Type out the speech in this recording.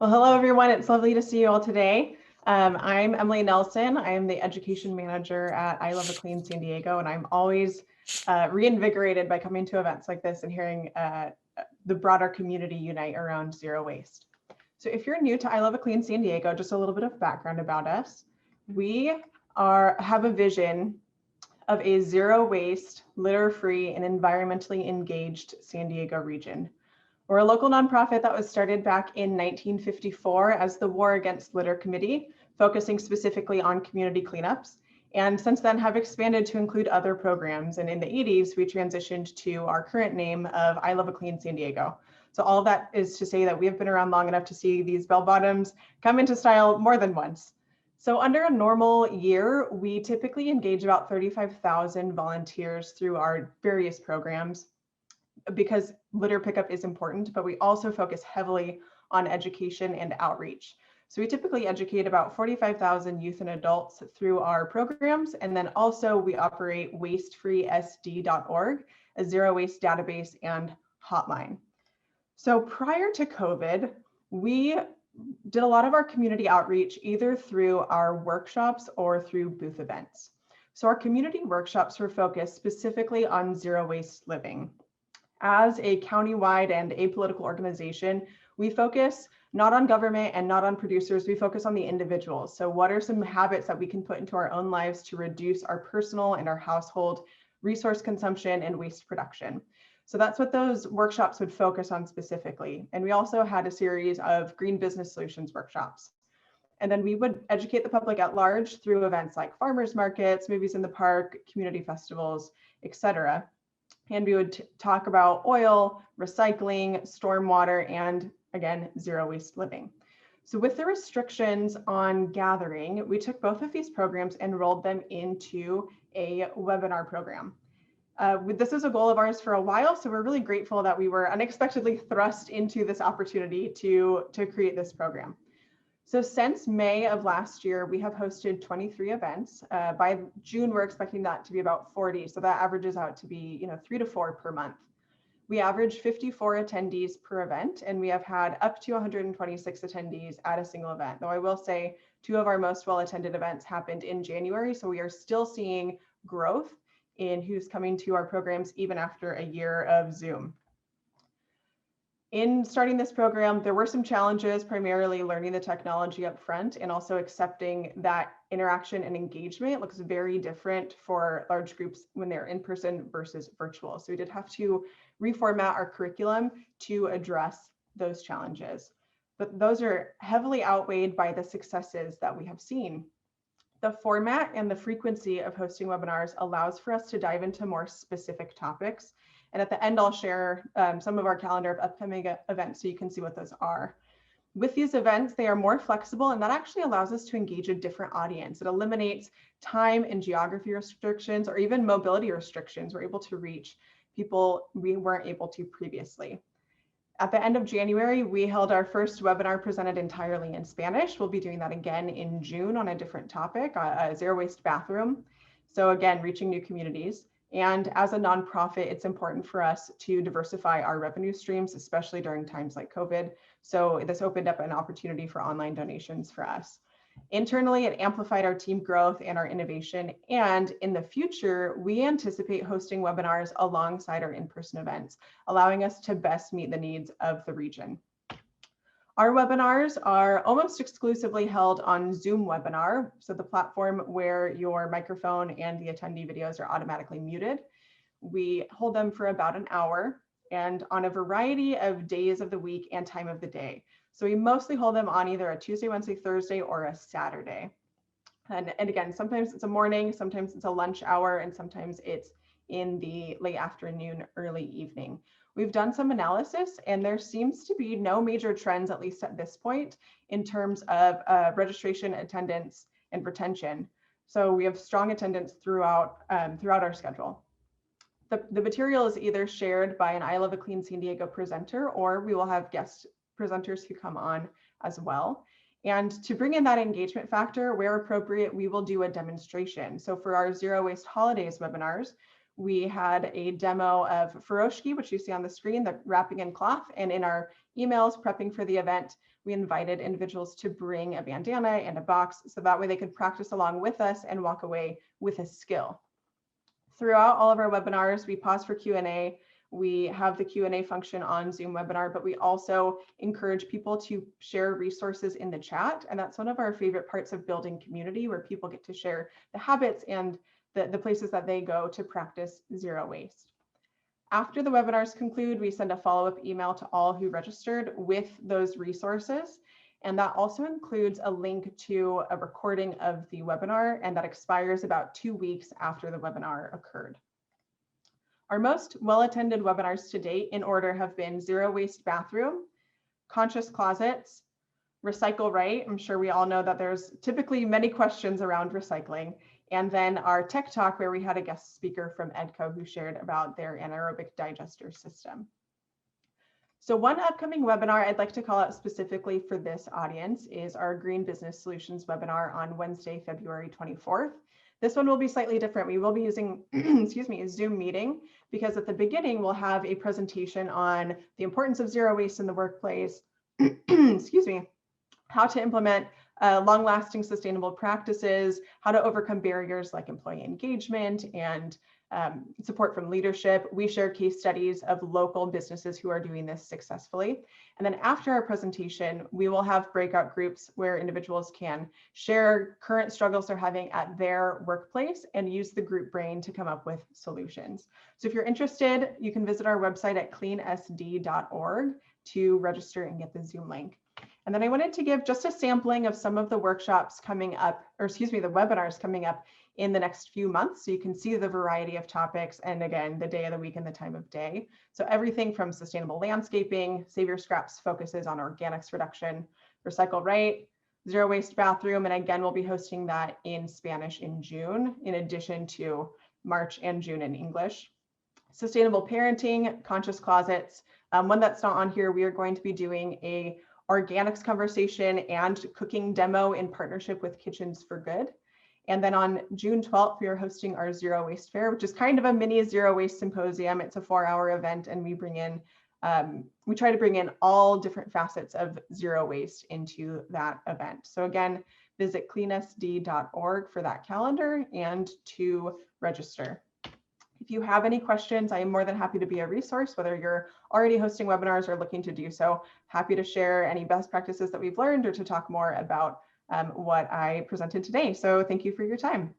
Well, hello, everyone. It's lovely to see you all today. I'm Emily Nelson. I am the Education Manager at I Love a Clean San Diego, and I'm always reinvigorated by coming to events like this and hearing the broader community unite around zero waste. So if you're new to I Love a Clean San Diego, just a little bit of background about us. We have a vision of a zero waste, litter-free, and environmentally engaged San Diego region. We're a local nonprofit that was started back in 1954 as the War Against Litter Committee, focusing specifically on community cleanups. And since then have expanded to include other programs. And in the 80s, we transitioned to our current name of I Love a Clean San Diego. So all of that is to say that we have been around long enough to see these bell bottoms come into style more than once. So under a normal year, we typically engage about 35,000 volunteers through our various programs, because litter pickup is important, but we also focus heavily on education and outreach. So we typically educate about 45,000 youth and adults through our programs. And then also we operate wastefreesd.org, a zero waste database and hotline. So prior to COVID, we did a lot of our community outreach either through our workshops or through booth events. So our community workshops were focused specifically on zero waste living. As a countywide and apolitical organization, we focus not on government and not on producers, we focus on the individuals. So what are some habits that we can put into our own lives to reduce our personal and our household resource consumption and waste production? So that's what those workshops would focus on specifically. And we also had a series of green business solutions workshops. And then we would educate the public at large through events like farmers markets, movies in the park, community festivals, etc. And we would talk about oil, recycling, stormwater, and again, zero waste living. So with the restrictions on gathering, we took both of these programs and rolled them into a webinar program. This is a goal of ours for a while, so we're really grateful that we were unexpectedly thrust into this opportunity to create this program. So since May of last year, we have hosted 23 events. By June, we're expecting that to be about 40. So that averages out to be 3 to 4 per month. We average 54 attendees per event, and we have had up to 126 attendees at a single event. Though I will say 2 of our most well-attended events happened in January. So we are still seeing growth in who's coming to our programs even after a year of Zoom. In starting this program, there were some challenges, primarily learning the technology up front and also accepting that interaction and engagement looks very different for large groups when they're in person versus virtual. So we did have to reformat our curriculum to address those challenges. But those are heavily outweighed by the successes that we have seen. The format and the frequency of hosting webinars allows for us to dive into more specific topics. And at the end, I'll share some of our calendar of upcoming events so you can see what those are. With these events, they are more flexible, and that actually allows us to engage a different audience. It eliminates time and geography restrictions or even mobility restrictions. We're able to reach people we weren't able to previously. At the end of January, we held our first webinar presented entirely in Spanish. We'll be doing that again in June on a different topic, a zero waste bathroom. So again, reaching new communities. And as a nonprofit, it's important for us to diversify our revenue streams, especially during times like COVID. So this opened up an opportunity for online donations for us. Internally, it amplified our team growth and our innovation. And in the future, we anticipate hosting webinars alongside our in-person events, allowing us to best meet the needs of the region. Our webinars are almost exclusively held on Zoom webinar, so the platform where your microphone and the attendee videos are automatically muted. We hold them for about an hour and on a variety of days of the week and time of the day. So we mostly hold them on either a Tuesday, Wednesday, Thursday, or a Saturday. And again, sometimes it's a morning, sometimes it's a lunch hour, and sometimes it's in the late afternoon, early evening. We've done some analysis and there seems to be no major trends, at least at this point, in terms of registration, attendance, and retention. So we have strong attendance throughout our schedule. The material is either shared by an I Love a Clean San Diego presenter, or we will have guest presenters who come on as well. And to bring in that engagement factor, where appropriate, we will do a demonstration. So for our Zero Waste Holidays webinars, we had a demo of Furoshiki, which you see on the screen, the wrapping in cloth. And in our emails prepping for the event, we invited individuals to bring a bandana and a box so that way they could practice along with us and walk away with a skill. Throughout all of our webinars, we pause for Q&A. We have the Q&A function on Zoom webinar, but we also encourage people to share resources in the chat. And that's one of our favorite parts of building community, where people get to share the habits and the places that they go to practice zero waste. After the webinars conclude, we send a follow-up email to all who registered with those resources. And that also includes a link to a recording of the webinar, and that expires about 2 weeks after the webinar occurred. Our most well-attended webinars to date in order have been Zero Waste Bathroom, Conscious Closets, Recycle Right. I'm sure we all know that there's typically many questions around recycling. And then our Tech Talk, where we had a guest speaker from EDCO who shared about their anaerobic digester system. So one upcoming webinar I'd like to call out specifically for this audience is our Green Business Solutions webinar on Wednesday, February 24th. This one will be slightly different. We will be using, excuse me, a Zoom meeting, because at the beginning we'll have a presentation on the importance of zero waste in the workplace, excuse me, how to implement long-lasting sustainable practices, how to overcome barriers like employee engagement and support from leadership. We share case studies of local businesses who are doing this successfully. And then after our presentation, we will have breakout groups where individuals can share current struggles they're having at their workplace and use the group brain to come up with solutions. So if you're interested, you can visit our website at cleansd.org to register and get the Zoom link. And then I wanted to give just a sampling of some of the workshops coming up, or excuse me, the webinars coming up in the next few months. So you can see the variety of topics, and again, the day of the week and the time of day. So everything from sustainable landscaping, Save Your Scraps focuses on organics reduction, Recycle Right, Zero Waste Bathroom. And again, we'll be hosting that in Spanish in June, in addition to March and June in English. Sustainable Parenting, Conscious Closets. One that's not on here, we are going to be doing a organics conversation and cooking demo in partnership with Kitchens for Good. And then on June 12th, we are hosting our Zero Waste Fair, which is kind of a mini zero waste symposium. It's a 4-hour event, and we bring in, we try to bring in all different facets of zero waste into that event. So again, visit cleansd.org for that calendar and to register. If you have any questions, I am more than happy to be a resource, whether you're already hosting webinars or looking to do so. Happy to share any best practices that we've learned or to talk more about what I presented today. So thank you for your time.